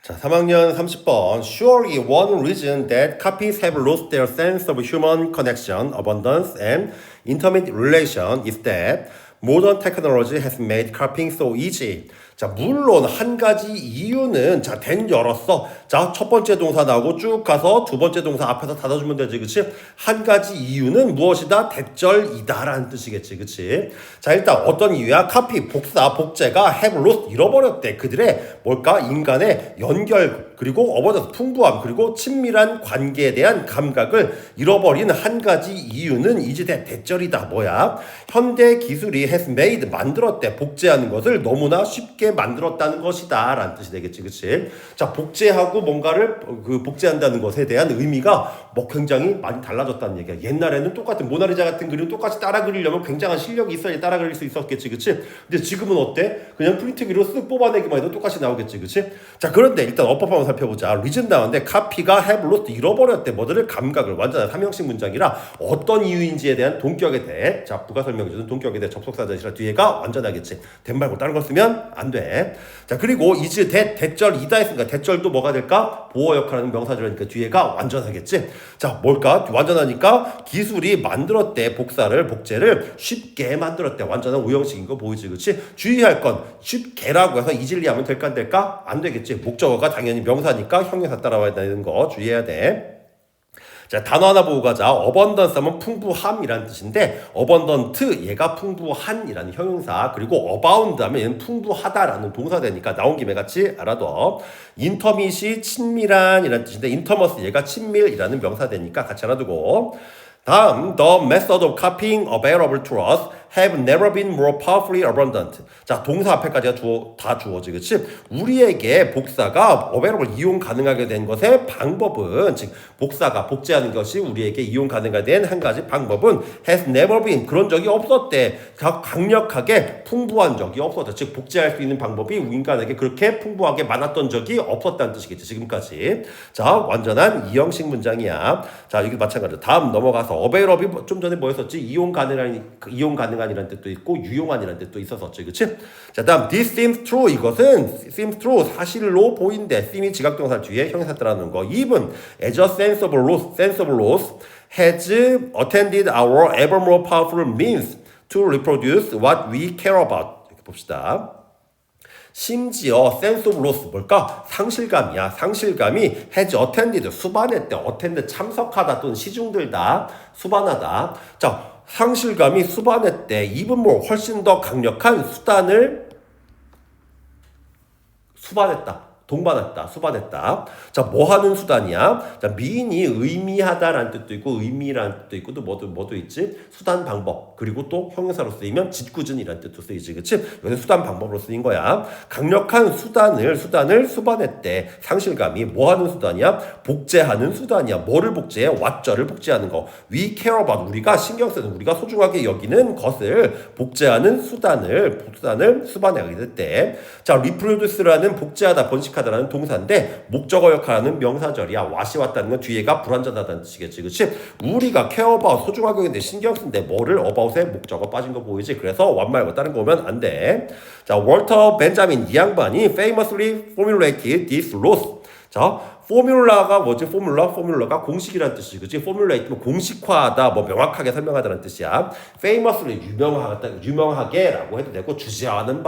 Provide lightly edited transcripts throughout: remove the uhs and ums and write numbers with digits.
자, 3학년 30번. Surely one reason that copies have lost their sense of human connection, abundance, and intimate relation is that modern technology has made copying so easy. 자, 물론 한 가지 이유는 자, 된 열었어. 자, 첫 번째 동사 나오고 쭉 가서 두 번째 동사 앞에서 닫아주면 되지, 그치? 한 가지 이유는 무엇이다? 대절이다라는 뜻이겠지, 그치? 자, 일단 어떤 이유야? 카피, 복사, 복제가 have lost, 잃어버렸대. 그들의 뭘까? 인간의 연결, 그리고 어버더스, 풍부함, 그리고 친밀한 관계에 대한 감각을 잃어버린 한 가지 이유는 이제 대절이다. 뭐야? 현대 기술이 has made, 만들었대. 복제하는 것을 너무나 쉽게 만들었다는 것이다 라는 뜻이 되겠지, 그치? 자, 복제하고 뭔가를 복제한다는 것에 대한 의미가 뭐 굉장히 많이 달라졌다는 얘기야. 옛날에는 똑같은 모나리자 같은 그림 똑같이 따라 그리려면 굉장한 실력이 있어야 따라 그릴 수 있었겠지, 그치? 근데 지금은 어때? 그냥 프린트기로 쓱 뽑아내기만 해도 똑같이 나오겠지, 그치? 자, 그런데 일단 어법 한번 살펴보자. 리즌 나오는데 카피가 have lost, 잃어버렸대. 뭐들을? 감각을. 완전한 삼형식 문장이라 어떤 이유인지에 대한 동격에 대해, 자, 부가 설명해주는 동격에 대해 접속사전이라 뒤에가 완전하겠지. 된 말고 다른 걸 쓰면 안 돼. 자, 그리고 이즈 대절이다 했으니까 대절도 뭐가 될까? 보어 역할하는 명사절이니까 뒤에가 완전하겠지. 자, 뭘까? 완전하니까 기술이 만들었대. 복제를 쉽게 만들었대. 완전한 우형식인 거 보이지, 그렇지? 주의할 건 쉽게라고 해서 이질리 하면 될까 안 될까? 안 되겠지. 목적어가 당연히 명사니까 형용사 따라와야 되는 거 주의해야 돼. 자, 단어 하나 보고 가자. abundance 하면 풍부함이라는 뜻인데 abundant, 얘가 풍부한이라는 형용사, 그리고 abound 하면 얘는 풍부하다라는 동사 되니까 나온 김에 같이 알아둬. intimate이 친밀한이라는 뜻인데 intimate, 얘가 친밀이라는 명사 되니까 같이 알아두고. 다음, the method of copying available to us have never been more powerfully abundant. 자, 동사 앞에까지가 다 주어지, 그치? 우리에게 복사가 available, 이용 가능하게 된 것의 방법은, 즉 복사가, 복제하는 것이 우리에게 이용 가능하게 된 한 가지 방법은 has never been, 그런 적이 없었대. 강력하게 풍부한 적이 없었대. 즉 복제할 수 있는 방법이 인간에게 그렇게 풍부하게 많았던 적이 없었다는 뜻이겠지, 지금까지. 자, 완전한 이형식 문장이야. 자, 이게 마찬가지로 다음 넘어가서 available, 좀 전에 뭐였었지? 이용 가능한이라는 뜻도 있고 유용한이라는 뜻도 있었었지, 그치? 자, 다음 this seems true, 이것은 seems true, 사실로 보인대. seem이 지각동사 뒤에 형용사 따라하는 거. even as a sense of loss has attended our ever more powerful means to reproduce what we care about. 이렇게 봅시다. 심지어 sense of loss, 뭘까? 상실감이야. 상실감이 has attended, 수반했대. attend, 참석하다 또는 시중들다, 수반하다. 자, 상실감이 수반했대. even more, 훨씬 더 강력한 수단을 수반했다. 동반했다, 수반했다. 자, 뭐 하는 수단이야? 자, mean이 의미하다라는 뜻도 있고, 의미라는 뜻도 있고, 또 뭐도 있지? 수단, 방법. 그리고 또 형용사로 쓰이면 짓궂은이라는 뜻도 쓰이지, 그치? 여기 수단, 방법으로 쓰인 거야. 강력한 수단을 수반했대. 상실감이 뭐 하는 수단이야? 복제하는 수단이야. 뭐를 복제해? what를 복제하는 거. We care about, 우리가 신경 쓰는, 우리가 소중하게 여기는 것을 복제하는 수단을 수반하게 됐대. 자, reproduce라는 복제하다, 번식하다라는 동사인데 목적어 역할하는 명사절이야. what이 왔다는 건 뒤에가 불완전하다는 뜻이겠지, 그치? 우리가 care about, 소중하게 여기는데 신경 쓴데 뭐를 about에 목적어 빠진 거 보이지? 그래서 what 말고 다른 거 오면 안 돼. 자, 월터 벤자민, 이 양반이 famously formulated this laws. 자, 포뮬라가 뭐지? 포뮬라가 공식이라는 뜻이지, 그치? formulate, 공식화하다, 명확하게 설명하다는 뜻이야. famously, 유명하게라고 해도 되고, 주지하는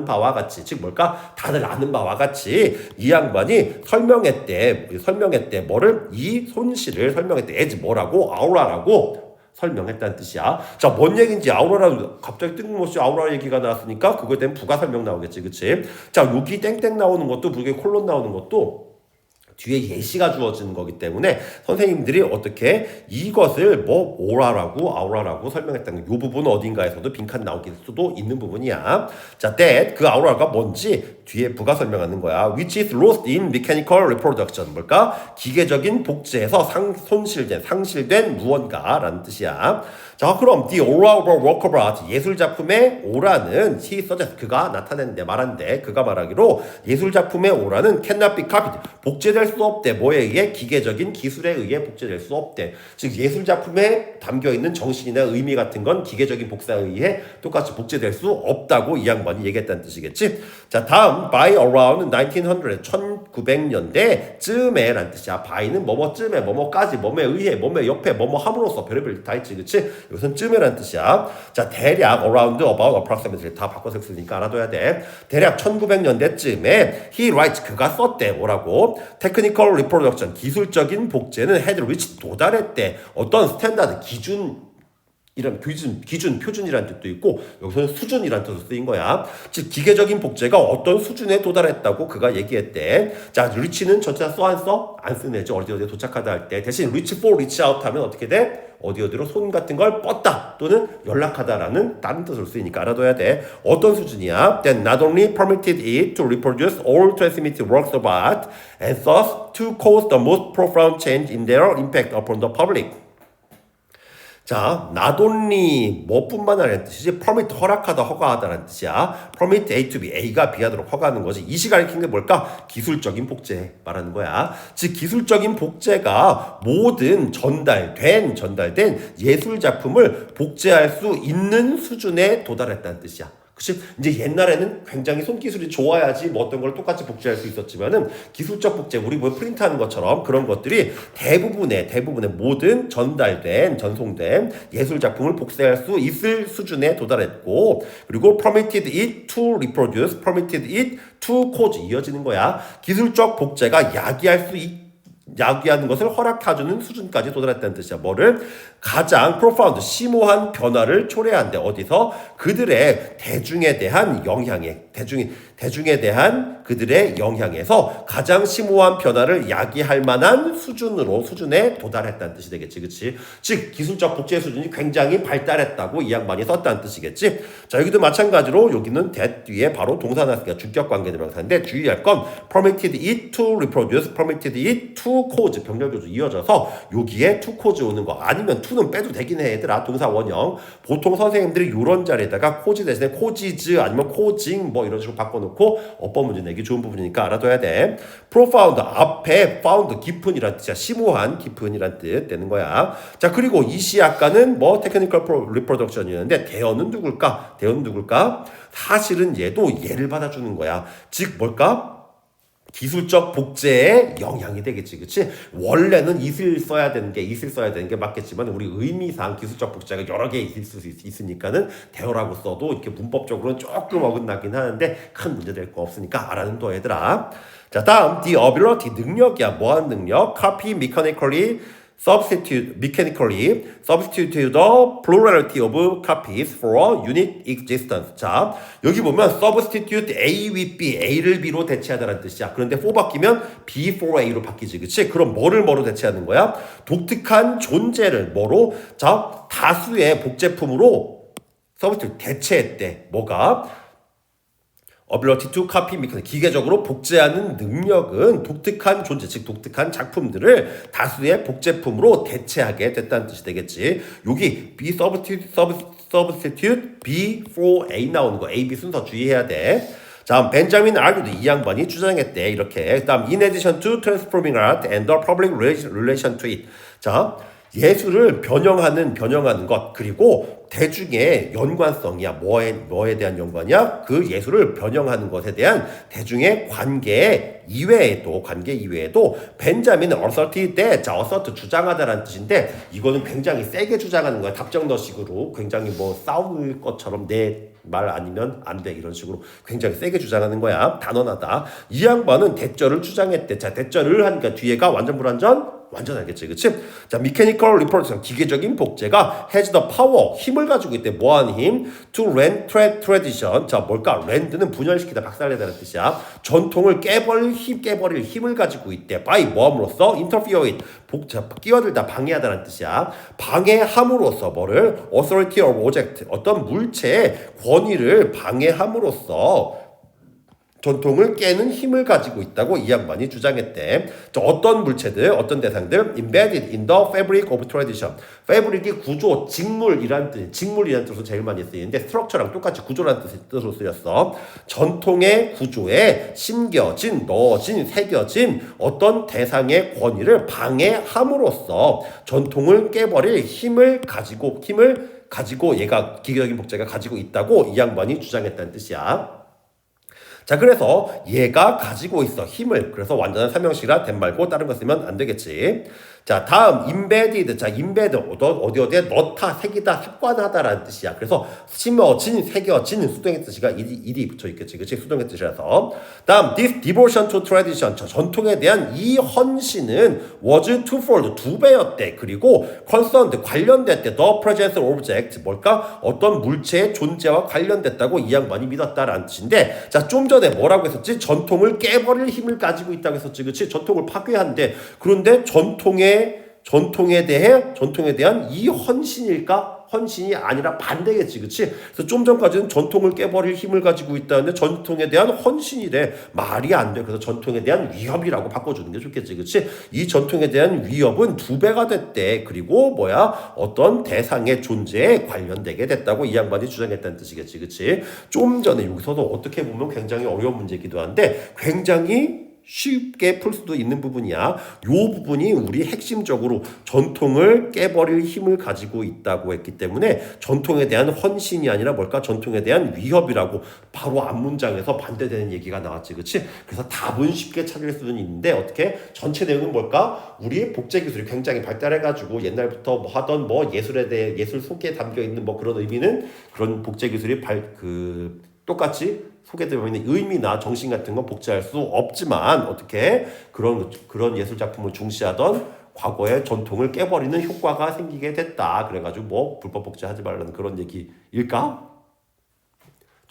바와 같이, 즉 뭘까? 다들 아는 바와 같이 이 양반이 설명했대. 뭐를? 이 손실을 설명했대. as 뭐라고? 아우라라고 설명했다는 뜻이야. 자, 뭔 얘기인지 아우라라, 갑자기 뜬금없이 아우라 얘기가 나왔으니까 그거에 대한 부가 설명 나오겠지, 그치? 자, 여기 땡땡 나오는 것도, 불교에 콜론 나오는 것도 뒤에 예시가 주어지는 거기 때문에 선생님들이 어떻게 이것을 오라라고 아우라라고 설명했다는 이 부분 어딘가에서도 빈칸 나올 수도 있는 부분이야. 자, that, 그 아우라가 뭔지 뒤에 부가 설명하는 거야. which is lost in mechanical reproduction. 뭘까? 기계적인 복제에서 상실된 무언가라는 뜻이야. 자, 그럼 the aura of a work of art, 예술작품의 오라는 he suggests, 그가 나타낸대, 말한대. 그가 말하기로 예술작품의 오라는 cannot be copied, 복제될 수 없대. 뭐에 의해? 기계적인 기술에 의해 복제될 수 없대. 즉 예술작품에 담겨있는 정신이나 의미 같은 건 기계적인 복사에 의해 똑같이 복제될 수 없다고 이 양반이 얘기했다는 뜻이겠지. 자, 다음 by around 1900, 1900년대쯤에 라는 뜻이야. by는 뭐뭐쯤에, 뭐뭐까지, 뭐뭐에 의해, 뭐뭐에 옆에, 뭐뭐 함으로써 별의별 다 있지, 그치? 이것은 쯤에 라는 뜻이야. 자, 대략 around, about, approximately 다 바꿔서 쓰니까 알아둬야 돼. 대략 1900년대쯤에 he writes, 그가 썼대. 뭐라고? technical reproduction, 기술적인 복제는 had reached, 도달했대. 어떤 스탠다드, 이런 기준, 표준이라는 뜻도 있고 여기서는 수준이라는 뜻으로 쓰인 거야. 즉 기계적인 복제가 어떤 수준에 도달했다고 그가 얘기했대. 자, reach는 전체가 써 안 써? 안 쓰네죠. 어디에 도착하다 할 때. 대신 reach for, reach out 하면 어떻게 돼? 어디로 손 같은 걸 뻗다 또는 연락하다라는 다른 뜻으로 쓰이니까 알아둬야 돼. 어떤 수준이야? Then not only permitted it to reproduce all transmitted works of art and thus to cause the most profound change in their impact upon the public. 자, not only 뭐뿐만 아니라는 뜻이지 permit 허락하다, 허가하다라는 뜻이야. permit A to B, A가 B하도록 허가하는 거지. 이 시간에 킨 게 뭘까? 기술적인 복제 말하는 거야. 즉 기술적인 복제가 모든 전달된 예술 작품을 복제할 수 있는 수준에 도달했다는 뜻이야. 그치? 이제 옛날에는 굉장히 손기술이 좋아야지 뭐 어떤 걸 똑같이 복제할 수 있었지만은 기술적 복제, 우리 뭐 프린트하는 것처럼 그런 것들이 대부분의 모든 전송된 예술 작품을 복제할 수 있을 수준에 도달했고, 그리고 permitted it to reproduce, permitted it to cause 이어지는 거야. 기술적 복제가 야기하는 것을 허락해주는 수준까지 도달했다는 뜻이야. 뭐를? 가장 profound, 심오한 변화를 초래한대. 어디서? 그들의 대중에 대한 그들의 영향에서 가장 심오한 변화를 야기할 만한 수준에 도달했다는 뜻이 되겠지. 그치? 즉 기술적 복제 수준이 굉장히 발달했다고 이 양반이 썼다는 뜻이겠지. 자, 여기도 마찬가지로 여기는 that 뒤에 바로 동사 나왔으니까 주격 관계대명사인데 주의할 건 permitted it to reproduce, permitted it to cause 병렬교조 이어져서 여기에 to cause 오는 거, 아니면 to는 빼도 되긴 해 얘들아. 동사 원형. 보통 선생님들이 이런 자리에다가 cause 대신에 causes 아니면 causing 뭐 이런 식으로 바꿔놓고 어법 문제 내기 좋은 부분이니까 알아둬야 돼. profound 앞에 found 깊은이란 뜻이야. 심오한 깊은이란 뜻 되는 거야. 자, 그리고 이 시 아까는 뭐 technical reproduction이었는데 대어는 누굴까? 사실은 얘도 얘를 받아주는 거야. 즉 뭘까? 기술적 복제에 영향이 되겠지, 그치? 원래는 it을 써야 되는 게 맞겠지만 우리 의미상 기술적 복제가 여러 개 있을 수 있으니까는 대어라고 써도 이렇게 문법적으로는 조금 어긋나긴 하는데 큰 문제 될 거 없으니까 알아는 얘들아. 자, 다음 the ability, 능력이야. 뭐하는 능력? copy mechanically substitute the plurality of copies for a unique existence. 자, 여기 보면 substitute A with B, A를 B로 대체하다라는 뜻이야. 그런데 for 바뀌면 B for A로 바뀌지, 그치? 그럼 뭐로 대체하는 거야? 독특한 존재를 뭐로? 자, 다수의 복제품으로 substitute 대체했대. 뭐가? ability to copy mechanic, 기계적으로 복제하는 능력은 독특한 존재, 즉 독특한 작품들을 다수의 복제품으로 대체하게 됐다는 뜻이 되겠지. 여기 B substitute B for A 나오는 거, A, B 순서 주의해야 돼. 자, 벤자민 argued, 이 양반이 주장했대. 이렇게. 다음, in addition to transforming art and the public relation to it. 자, 예술을 변형하는 것, 그리고 대중의 연관성이야. 뭐에 대한 연관이야? 그 예술을 변형하는 것에 대한 대중의 관계 이외에도 벤자민은 asserted that, 자, assert 주장하다라는 뜻인데 이거는 굉장히 세게 주장하는 거야. 답정너식으로 굉장히 뭐 싸울 것처럼 내 말 아니면 안 돼 이런 식으로 굉장히 세게 주장하는 거야. 단언하다. 이 양반은 대절을 주장했대. 자, 대절을 하니까 뒤에가 완전 불완전? 완전 알겠지, 그치? 자, mechanical reproduction, 기계적인 복제가 has the power, 힘을 가지고 있대. 뭐하는 힘? to rend tradition. 자, 뭘까? rend는 분열시키다, 박살내다는 뜻이야. 전통을 깨버릴 힘을 가지고 있대. by 뭐함으로써? interfere with, 끼어들다, 방해하다는 뜻이야. 방해함으로써 뭐를? authority of object, 어떤 물체의 권위를 방해함으로써 전통을 깨는 힘을 가지고 있다고 이 양반이 주장했대. 어떤 물체들, 어떤 대상들, embedded in the fabric of tradition. fabric이 구조, 직물이란 뜻으로 제일 많이 쓰이는데 structure랑 똑같이 구조라는 뜻으로 쓰였어. 전통의 구조에 심겨진, 넣어진, 새겨진 어떤 대상의 권위를 방해함으로써 전통을 깨버릴 힘을 가지고 얘가 기계적인 복제가 가지고 있다고 이 양반이 주장했다는 뜻이야. 자, 그래서 얘가 가지고 있어 힘을. 그래서 완전한 삼형식이라 된 말고 다른 거 쓰면 안 되겠지. 자, 다음 embedded. 자, embed 어디에 넣다, 새기다, 합관하다라는 뜻이야. 그래서 심어진, 새겨진 수동의 뜻이가 일이 붙어 있겠지. 그치? 수동의 뜻이라서. 다음 this devotion to tradition. 저 전통에 대한 이 헌신은 was twofold, 두 배였대. 그리고 concerned, 관련됐대. the presence of object. 뭘까? 어떤 물체의 존재와 관련됐다고 이 양반이 믿었다라는 뜻인데, 자, 좀 전에 뭐라고 했었지? 전통을 깨버릴 힘을 가지고 있다고 했었지. 그치? 전통을 파괴한대. 그런데 전통에 대한 이 헌신일까? 헌신이 아니라 반대겠지, 그치? 그래서 좀 전까지는 전통을 깨버릴 힘을 가지고 있다는데 전통에 대한 헌신이래. 말이 안 돼. 그래서 전통에 대한 위협이라고 바꿔주는 게 좋겠지, 그치? 이 전통에 대한 위협은 2배가 됐대. 그리고 어떤 대상의 존재에 관련되게 됐다고 이 양반이 주장했다는 뜻이겠지, 그치? 좀 전에 여기서도 어떻게 보면 굉장히 어려운 문제이기도 한데 굉장히 쉽게 풀 수도 있는 부분이야. 요 부분이 우리 핵심적으로 전통을 깨버릴 힘을 가지고 있다고 했기 때문에 전통에 대한 헌신이 아니라 전통에 대한 위협이라고 바로 앞문장에서 반대되는 얘기가 나왔지, 그치? 그래서 답은 쉽게 찾을 수는 있는데 어떻게? 전체 내용은 뭘까? 우리 복제 기술이 굉장히 발달해가지고 옛날부터 하던 예술에 대해 예술 속에 담겨 있는 그런 의미는 그런 복제 기술이 똑같이 소개되어 있는 의미나 정신 같은 건 복제할 수 없지만 어떻게 그런 예술 작품을 중시하던 과거의 전통을 깨버리는 효과가 생기게 됐다. 그래가지고 불법 복제하지 말라는 그런 얘기일까?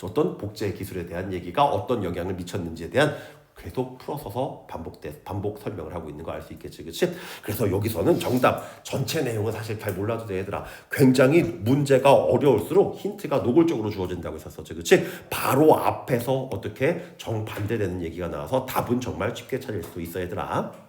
어떤 복제 기술에 대한 얘기가 어떤 영향을 미쳤는지에 대한 계속 풀어서서 반복 설명을 하고 있는 거 알 수 있겠지, 그치? 그래서 여기서는 정답 전체 내용은 사실 잘 몰라도 돼, 얘들아. 굉장히 문제가 어려울수록 힌트가 노골적으로 주어진다고 했었지, 그치? 바로 앞에서 어떻게 정반대되는 얘기가 나와서 답은 정말 쉽게 찾을 수 있어, 얘들아.